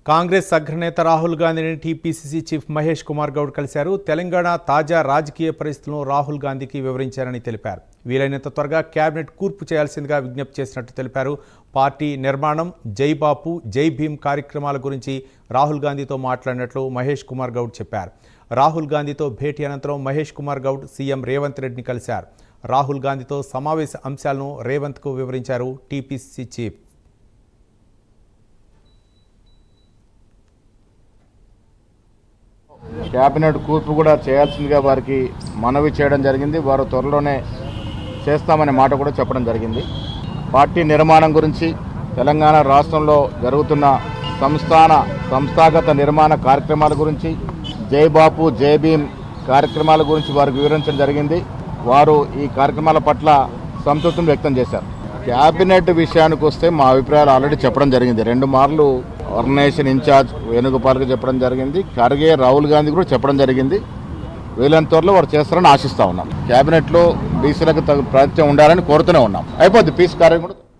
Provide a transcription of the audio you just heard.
కాంగ్రెస్ అగ్రనేత రాహుల్ గాంధీని TPCC chief Mahesh Kumar Goud కలిశారు. తెలంగాణ తాజా రాజకీయ పరిస్థితులను రాహుల్ గాంధీకి వివరించారని తెలిపారు. వీలైనంత త్వరగా కేబినెట్ కూర్పు చేయాల్సిందిగా విజ్ఞప్తి చేసినట్టు తెలిపారు. పార్టీ నిర్మాణం, జై బాపు జై భీమ్ కార్యక్రమాల గురించి రాహుల్ గాంధీతో మాట్లాడినట్లు మహేష్ కుమార్ గౌడ్ చెప్పారు. రాహుల్ గాంధీతో భేటీ అనంతరం మహేష్ కుమార్ గౌడ్ సీఎం రేవంత్ రెడ్డిని కలిశారు. రాహుల్ గాంధీతో సమావేశ అంశాలను రేవంత్కు వివరించారు టీపీసీసీ చీఫ్. కేబినెట్ కూర్పు కూడా చేయాల్సిందిగా వారికి మనవి చేయడం జరిగింది. వారు త్వరలోనే చేస్తామనే మాట కూడా చెప్పడం జరిగింది. పార్టీ నిర్మాణం గురించి, తెలంగాణ రాష్ట్రంలో జరుగుతున్న సంస్థాగత నిర్మాణ కార్యక్రమాల గురించి, జై బాపు జై భీమ్ కార్యక్రమాల గురించి వారికి వివరించడం జరిగింది. వారు ఈ కార్యక్రమాల పట్ల సంతృప్తిని వ్యక్తం చేశారు. కేబినెట్ విషయానికి వస్తే మా అభిప్రాయాలు ఆల్రెడీ చెప్పడం జరిగింది. 2 మార్లు ఆర్గనైజేషన్ ఇన్ఛార్జ్ వేణుగోపాల్కి చెప్పడం జరిగింది. ఖర్గే, రాహుల్ గాంధీ కూడా చెప్పడం జరిగింది. వీలైనంత త్వరలో వారు చేస్తారని ఆశిస్తూ ఉన్నాం. కేబినెట్లో బీసీలకు ప్రాతినిధ్యం ఉండాలని కోరుతూనే ఉన్నాం. అయిపోద్ది పీస్ కార్యం కూడా.